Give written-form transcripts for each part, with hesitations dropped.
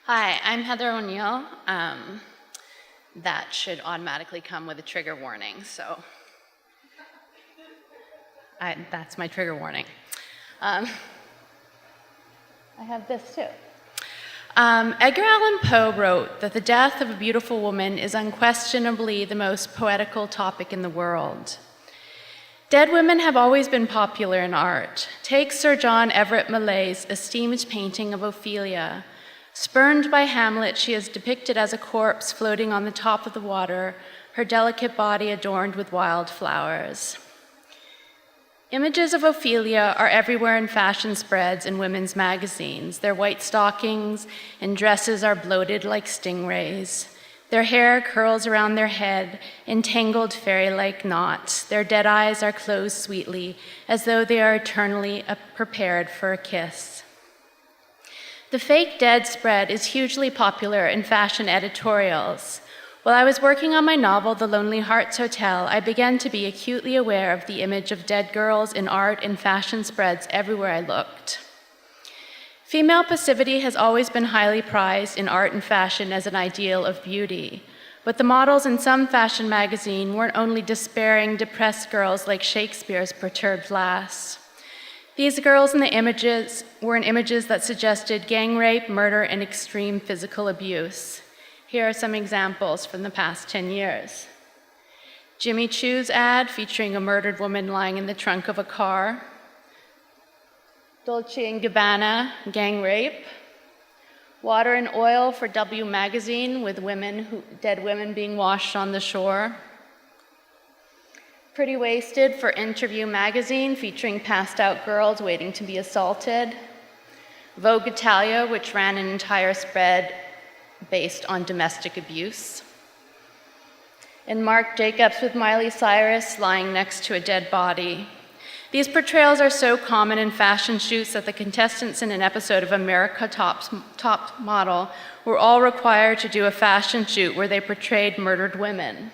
Hi, I'm Heather O'Neill. That should automatically come with a trigger warning, so that's my trigger warning. I have this too. Edgar Allan Poe wrote that the death of a beautiful woman is unquestionably the most poetical topic in the world. Dead women have always been popular in art. Take Sir John Everett Millay's esteemed painting of Ophelia. Spurned by Hamlet, she is depicted as a corpse floating on the top of the water, her delicate body adorned with wild flowers. Images of Ophelia are everywhere in fashion spreads and women's magazines. Their white stockings and dresses are bloated like stingrays. Their hair curls around their head in tangled fairy-like knots. Their dead eyes are closed sweetly, as though they are eternally prepared for a kiss. The fake dead spread is hugely popular in fashion editorials. While I was working on my novel, The Lonely Hearts Hotel, I began to be acutely aware of the image of dead girls in art and fashion spreads everywhere I looked. Female passivity has always been highly prized in art and fashion as an ideal of beauty, but the models in some fashion magazine weren't only despairing, depressed girls like Shakespeare's perturbed lass. These girls in the images were in images that suggested gang rape, murder, and extreme physical abuse. Here are some examples from the past 10 years. Jimmy Choo's ad featuring a murdered woman lying in the trunk of a car. Dolce Gabbana, gang rape. Water and Oil for W Magazine with dead women being washed on the shore. Pretty Wasted for Interview Magazine, featuring passed out girls waiting to be assaulted. Vogue Italia, which ran an entire spread based on domestic abuse. And Marc Jacobs with Miley Cyrus lying next to a dead body. These portrayals are so common in fashion shoots that the contestants in an episode of America Top Model were all required to do a fashion shoot where they portrayed murdered women.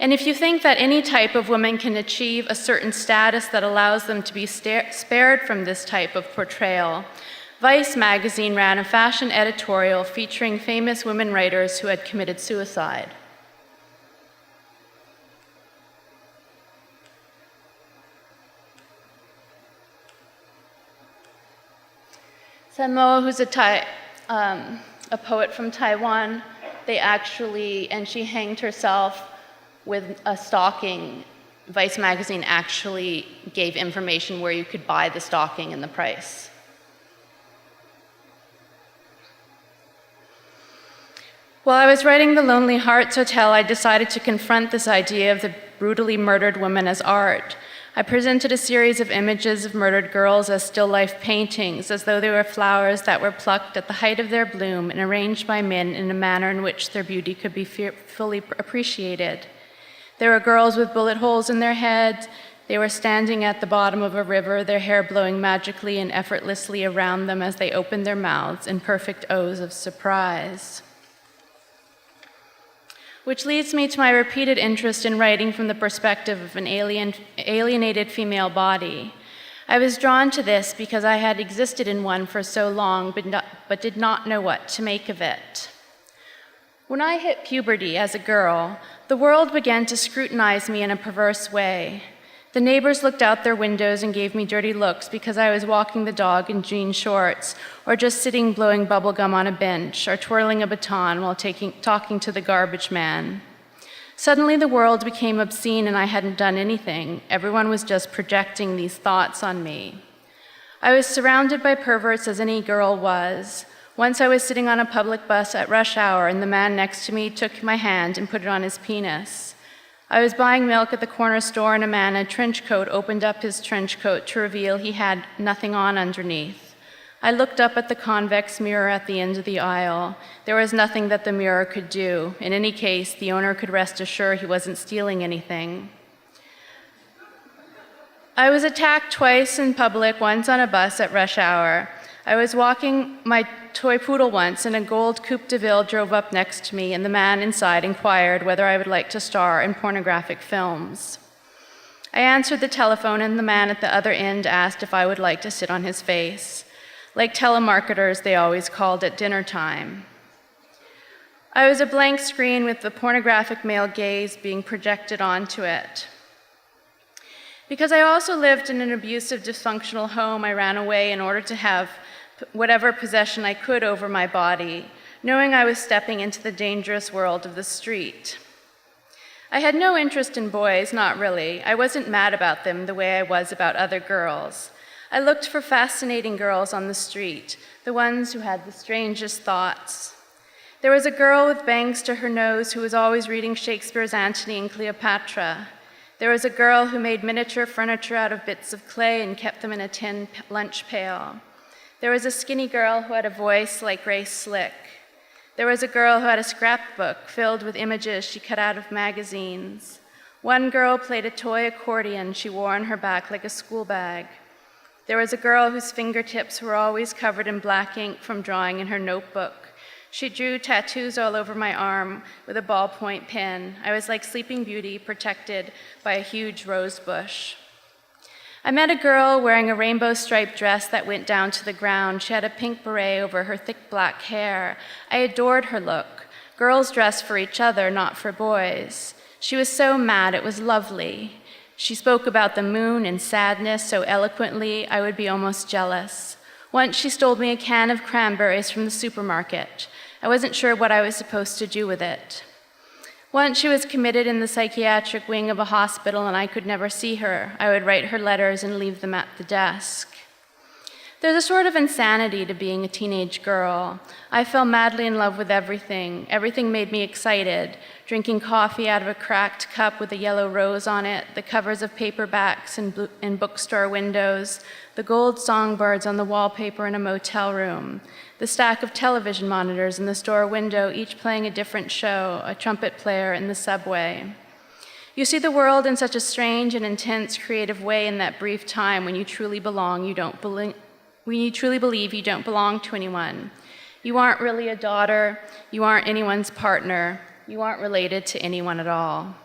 And if you think that any type of woman can achieve a certain status that allows them to be spared from this type of portrayal, Vice magazine ran a fashion editorial featuring famous women writers who had committed suicide. Sun Mo, who's a poet from Taiwan, and she hanged herself with a stocking. Vice magazine actually gave information where you could buy the stocking and the price. While I was writing The Lonely Hearts Hotel, I decided to confront this idea of the brutally murdered woman as art. I presented a series of images of murdered girls as still life paintings, as though they were flowers that were plucked at the height of their bloom and arranged by men in a manner in which their beauty could be fully appreciated. There were girls with bullet holes in their heads. They were standing at the bottom of a river, their hair blowing magically and effortlessly around them as they opened their mouths in perfect O's of surprise. Which leads me to my repeated interest in writing from the perspective of an alienated female body. I was drawn to this because I had existed in one for so long, but did not know what to make of it. When I hit puberty as a girl, the world began to scrutinize me in a perverse way. The neighbors looked out their windows and gave me dirty looks because I was walking the dog in jean shorts, or just sitting blowing bubblegum on a bench, or twirling a baton while talking to the garbage man. Suddenly the world became obscene and I hadn't done anything. Everyone was just projecting these thoughts on me. I was surrounded by perverts as any girl was. Once I was sitting on a public bus at rush hour and the man next to me took my hand and put it on his penis. I was buying milk at the corner store and a man in a trench coat opened up his trench coat to reveal he had nothing on underneath. I looked up at the convex mirror at the end of the aisle. There was nothing that the mirror could do. In any case, the owner could rest assured he wasn't stealing anything. I was attacked twice in public, once on a bus at rush hour. I was walking my toy poodle once, and a gold Coupe de Ville drove up next to me, and the man inside inquired whether I would like to star in pornographic films. I answered the telephone, and the man at the other end asked if I would like to sit on his face. like telemarketers they always called at dinner time. I was a blank screen with the pornographic male gaze being projected onto it. Because I also lived in an abusive, dysfunctional home, I ran away in order to have whatever possession I could over my body, knowing I was stepping into the dangerous world of the street. I had no interest in boys, not really. I wasn't mad about them the way I was about other girls. I looked for fascinating girls on the street, the ones who had the strangest thoughts. There was a girl with bangs to her nose who was always reading Shakespeare's Antony and Cleopatra. There was a girl who made miniature furniture out of bits of clay and kept them in a tin lunch pail. There was a skinny girl who had a voice like Grace Slick. There was a girl who had a scrapbook filled with images she cut out of magazines. One girl played a toy accordion she wore on her back like a school bag. There was a girl whose fingertips were always covered in black ink from drawing in her notebook. She drew tattoos all over my arm with a ballpoint pen. I was like Sleeping Beauty, protected by a huge rose bush. I met a girl wearing a rainbow-striped dress that went down to the ground. She had a pink beret over her thick black hair. I adored her look. Girls dress for each other, not for boys. She was so mad, it was lovely. She spoke about the moon and sadness so eloquently, I would be almost jealous. Once she stole me a can of cranberries from the supermarket. I wasn't sure what I was supposed to do with it. Once she was committed in the psychiatric wing of a hospital and I could never see her. I would write her letters and leave them at the desk. There's a sort of insanity to being a teenage girl. I fell madly in love with everything. Everything made me excited. Drinking coffee out of a cracked cup with a yellow rose on it, the covers of paperbacks in bookstore windows, the gold songbirds on the wallpaper in a motel room, the stack of television monitors in the store window, each playing a different show, a trumpet player in the subway. You see the world in such a strange and intense creative way in that brief time when you truly belong, when you truly believe you don't belong to anyone. You aren't really a daughter, you aren't anyone's partner, you aren't related to anyone at all.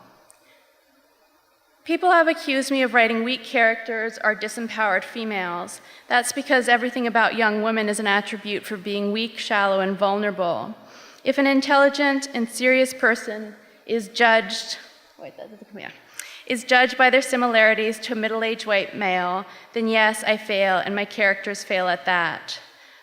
People have accused me of writing weak characters or disempowered females. That's because everything about young women is an attribute for being weak, shallow, and vulnerable. If an intelligent and serious person is judged by their similarities to a middle-aged white male, then yes, I fail, and my characters fail at that.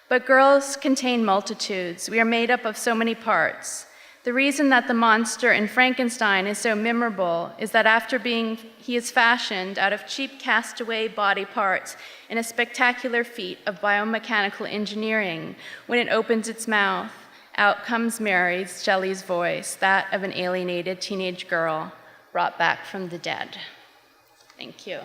But girls contain multitudes. We are made up of so many parts. The reason that the monster in Frankenstein is so memorable is that he is fashioned out of cheap castaway body parts in a spectacular feat of biomechanical engineering. When it opens its mouth, out comes Mary Shelley's voice, that of an alienated teenage girl brought back from the dead. Thank you.